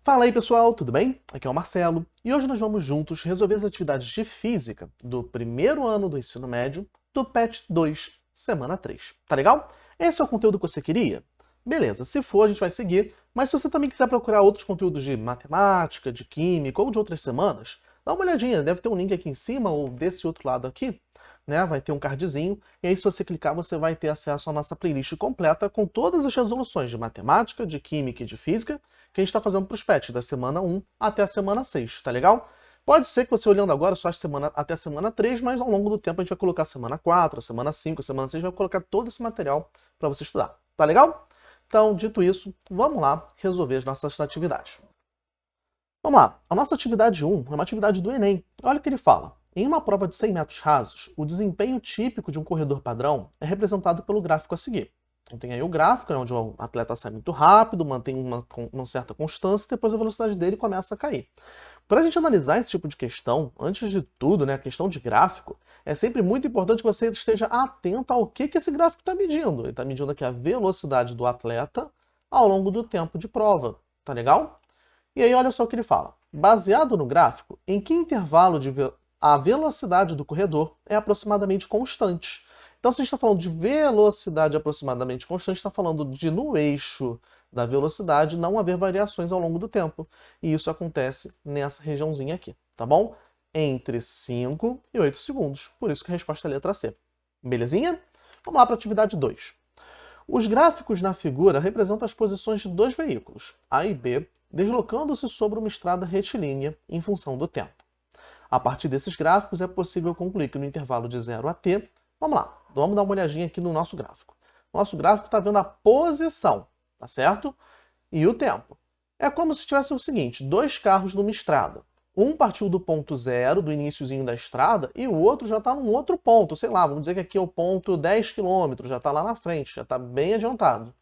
Fala aí pessoal, tudo bem? Aqui é o Marcelo e hoje nós vamos juntos resolver as atividades de física do primeiro ano do ensino médio do PET 2, semana 3. Tá legal? Esse é o conteúdo que você queria? Beleza, se for a gente vai seguir, mas se você também quiser procurar outros conteúdos de matemática, de química ou de outras semanas, dá uma olhadinha, deve ter um link aqui em cima ou desse outro lado aqui, né? Vai ter um cardzinho e aí se você clicar você vai ter acesso à nossa playlist completa com todas as resoluções de matemática, de química e de física que a gente está fazendo para os pets, da semana 1 até a semana 6, tá legal? Pode ser que você olhando agora só até a semana 3, mas ao longo do tempo a gente vai colocar a semana 4, a semana 5, a semana 6, vai colocar todo esse material para você estudar, tá legal? Então, dito isso, vamos lá resolver as nossas atividades. Vamos lá, a nossa atividade 1 é uma atividade do Enem. Olha o que ele fala. Em uma prova de 100 metros rasos, o desempenho típico de um corredor padrão é representado pelo gráfico a seguir. Então tem aí o gráfico, onde o atleta sai muito rápido, mantém uma certa constância e depois a velocidade dele começa a cair. Para a gente analisar esse tipo de questão, antes de tudo, né, a questão de gráfico, é sempre muito importante que você esteja atento ao que esse gráfico está medindo. Ele está medindo aqui a velocidade do atleta ao longo do tempo de prova. Tá legal? E aí olha só o que ele fala. Baseado no gráfico, em que intervalo a velocidade do corredor é aproximadamente constante. Então, se a gente está falando de velocidade aproximadamente constante, está falando de no eixo da velocidade não haver variações ao longo do tempo. E isso acontece nessa regiãozinha aqui, tá bom? Entre 5 e 8 segundos. Por isso que a resposta é a letra C. Belezinha? Vamos lá para a atividade 2. Os gráficos na figura representam as posições de dois veículos, A e B, deslocando-se sobre uma estrada retilínea em função do tempo. A partir desses gráficos é possível concluir que no intervalo de 0 a t, vamos lá, vamos dar uma olhadinha aqui no nosso gráfico. Nosso gráfico está vendo a posição, tá certo? E o tempo. É como se tivesse o seguinte, dois carros numa estrada. Um partiu do ponto zero, do iniciozinho da estrada, e o outro já está num outro ponto, sei lá, vamos dizer que aqui é o ponto 10 km, já está lá na frente, já está bem adiantado,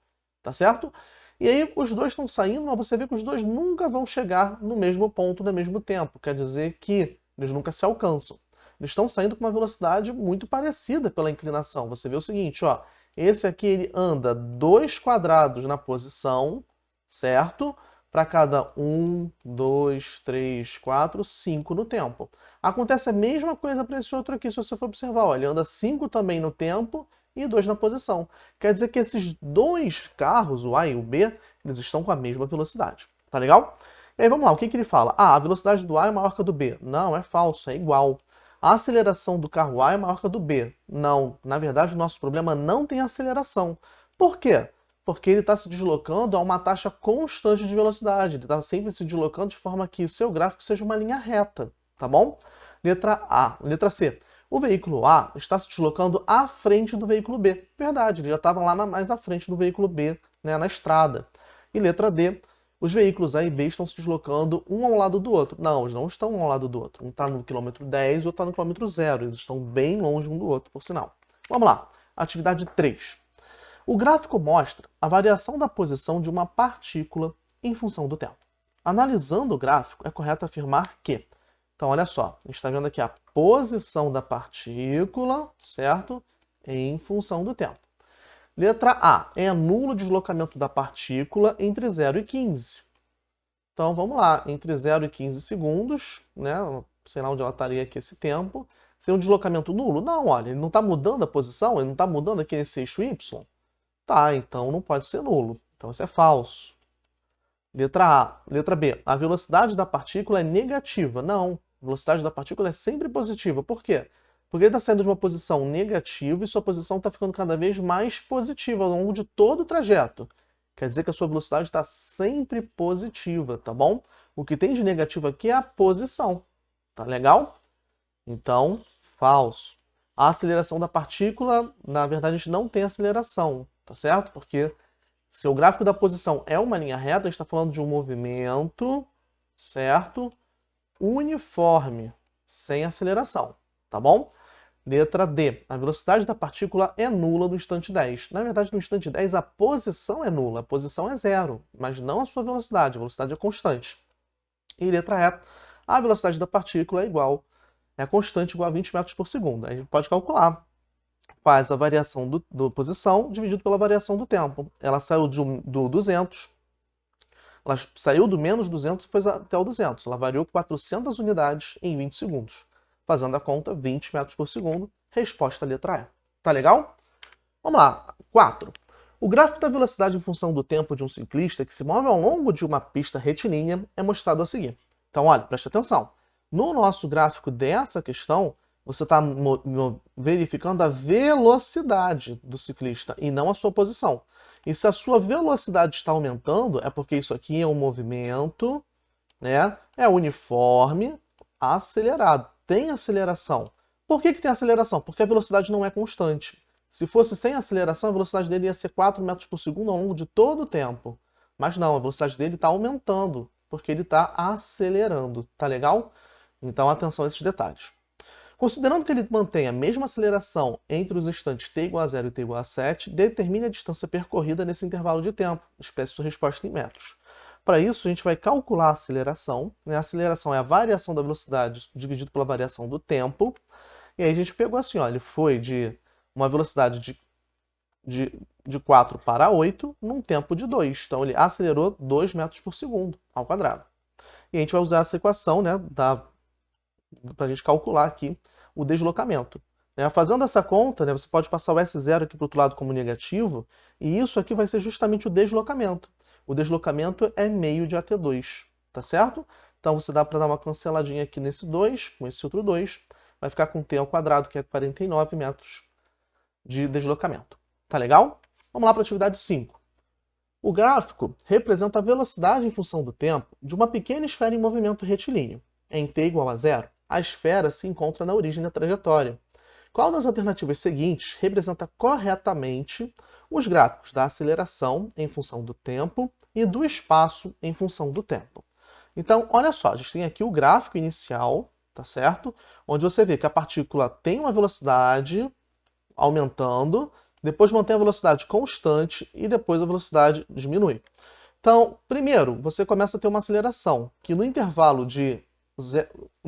tá certo? E aí os dois estão saindo, mas você vê que os dois nunca vão chegar no mesmo ponto no mesmo tempo, quer dizer que eles nunca se alcançam. Eles estão saindo com uma velocidade muito parecida pela inclinação. Você vê o seguinte, ó, esse aqui ele anda 2 quadrados na posição, certo? Para cada 1, 2, 3, 4, 5 no tempo. Acontece a mesma coisa para esse outro aqui, se você for observar. Ó, ele anda 5 também no tempo e 2 na posição. Quer dizer que esses dois carros, o A e o B, eles estão com a mesma velocidade. Tá legal? E aí vamos lá, o que ele fala? Ah, a velocidade do A é maior que a do B. Não, é falso, é igual. A aceleração do carro A é maior que a do B. Não, na verdade o nosso problema não tem aceleração. Por quê? Porque ele está se deslocando a uma taxa constante de velocidade. Ele está sempre se deslocando de forma que o seu gráfico seja uma linha reta, tá bom? Letra A. Letra C. O veículo A está se deslocando à frente do veículo B. Verdade, ele já estava lá mais à frente do veículo B, né, na estrada. E letra D. Os veículos A e B estão se deslocando um ao lado do outro. Não, eles não estão um ao lado do outro. Um está no quilômetro 10 e o outro está no quilômetro 0. Eles estão bem longe um do outro, por sinal. Vamos lá. Atividade 3. O gráfico mostra a variação da posição de uma partícula em função do tempo. Analisando o gráfico, é correto afirmar que... Então, olha só, a gente está vendo aqui a posição da partícula, certo? Em função do tempo. Letra A. É nulo o deslocamento da partícula entre 0 e 15. Então, vamos lá. Entre 0 e 15 segundos, né? Sei lá onde ela estaria aqui esse tempo. Seria um deslocamento nulo? Não, olha, ele não está mudando a posição, ele não está mudando aqui nesse eixo Y. Tá, então não pode ser nulo. Então isso é falso. Letra A. Letra B. A velocidade da partícula é negativa. Não. A velocidade da partícula é sempre positiva. Por quê? Porque ele está saindo de uma posição negativa e sua posição está ficando cada vez mais positiva ao longo de todo o trajeto. Quer dizer que a sua velocidade está sempre positiva, tá bom? O que tem de negativo aqui é a posição. Tá legal? Então, falso. A aceleração da partícula, na verdade, a gente não tem aceleração, tá certo? Porque se o gráfico da posição é uma linha reta, a gente está falando de um movimento, certo? Uniforme, sem aceleração, tá bom? Letra D. A velocidade da partícula é nula no instante 10. Na verdade, no instante 10, a posição é nula. A posição é zero, mas não a sua velocidade. A velocidade é constante. E letra E. A velocidade da partícula é constante igual a 20 metros por segundo. A gente pode calcular. Faz a variação do posição dividido pela variação do tempo. Ela saiu do 200, Ela saiu do menos 200 e foi até o 200. Ela variou 400 unidades em 20 segundos. Fazendo a conta, 20 metros por segundo. Resposta letra E. Tá legal? Vamos lá. 4. O gráfico da velocidade em função do tempo de um ciclista que se move ao longo de uma pista retilínea é mostrado a seguir. Então, olha, preste atenção. No nosso gráfico dessa questão, você está verificando a velocidade do ciclista e não a sua posição. E se a sua velocidade está aumentando, é porque isso aqui é um movimento, né? É uniforme, acelerado. Tem aceleração. Por que tem aceleração? Porque a velocidade não é constante. Se fosse sem aceleração, a velocidade dele ia ser 4 metros por segundo ao longo de todo o tempo. Mas não, a velocidade dele está aumentando, porque ele está acelerando. Tá legal? Então, atenção a esses detalhes. Considerando que ele mantém a mesma aceleração entre os instantes t igual a 0 e t igual a 7, determine a distância percorrida nesse intervalo de tempo. Expresse sua resposta em metros. Para isso, a gente vai calcular a aceleração. A aceleração é a variação da velocidade dividido pela variação do tempo. E aí a gente pegou assim, ó, ele foi de uma velocidade de 4 para 8 num tempo de 2. Então ele acelerou 2 metros por segundo ao quadrado. E a gente vai usar essa equação, né, para a gente calcular aqui o deslocamento. Fazendo essa conta, né, você pode passar o S0 aqui para o outro lado como negativo, e isso aqui vai ser justamente o deslocamento. O deslocamento é meio de AT2, tá certo? Então você dá para dar uma canceladinha aqui nesse 2, com esse outro 2, vai ficar com t ao quadrado, que é 49 metros de deslocamento. Tá legal? Vamos lá para a atividade 5. O gráfico representa a velocidade em função do tempo de uma pequena esfera em movimento retilíneo. Em t igual a 0, a esfera se encontra na origem da trajetória. Qual das alternativas seguintes representa corretamente os gráficos da aceleração em função do tempo e do espaço em função do tempo? Então, olha só, a gente tem aqui o gráfico inicial, tá certo? Onde você vê que a partícula tem uma velocidade aumentando, depois mantém a velocidade constante e depois a velocidade diminui. Então, primeiro, você começa a ter uma aceleração, que no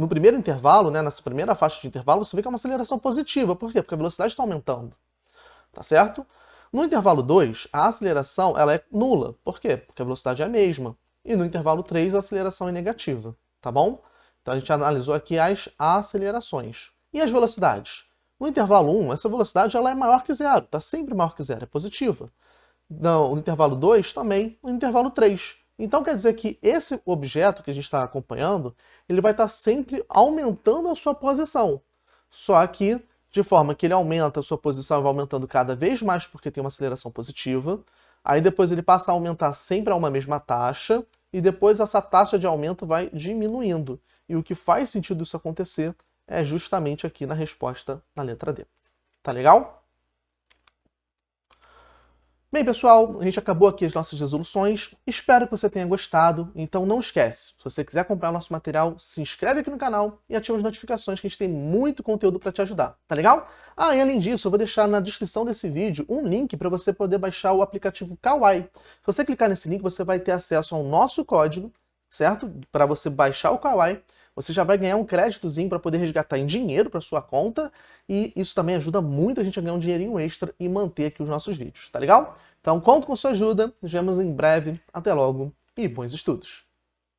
primeiro intervalo, né, nessa primeira faixa de intervalo, você vê que é uma aceleração positiva. Por quê? Porque a velocidade está aumentando. Tá certo? No intervalo 2, a aceleração ela é nula. Por quê? Porque a velocidade é a mesma. E no intervalo 3, a aceleração é negativa. Tá bom? Então a gente analisou aqui as acelerações. E as velocidades? No intervalo 1, essa velocidade ela é maior que zero. Está sempre maior que zero, é positiva. No intervalo 2, também. No intervalo 3. Então quer dizer que esse objeto que a gente está acompanhando, ele vai estar sempre aumentando a sua posição. Só que de forma que ele aumenta a sua posição e vai aumentando cada vez mais porque tem uma aceleração positiva. Aí depois ele passa a aumentar sempre a uma mesma taxa e depois essa taxa de aumento vai diminuindo. E o que faz sentido isso acontecer é justamente aqui na resposta na letra D. Tá legal? Bem, pessoal, a gente acabou aqui as nossas resoluções. Espero que você tenha gostado. Então não esquece, se você quiser acompanhar o nosso material, se inscreve aqui no canal e ativa as notificações que a gente tem muito conteúdo para te ajudar. Tá legal? Ah, e além disso, eu vou deixar na descrição desse vídeo um link para você poder baixar o aplicativo Kawaii. Se você clicar nesse link, você vai ter acesso ao nosso código, certo? Para você baixar o Kawaii. Você já vai ganhar um créditozinho para poder resgatar em dinheiro para sua conta. E isso também ajuda muito a gente a ganhar um dinheirinho extra e manter aqui os nossos vídeos, tá legal? Então, conto com sua ajuda. Nos vemos em breve. Até logo e bons estudos!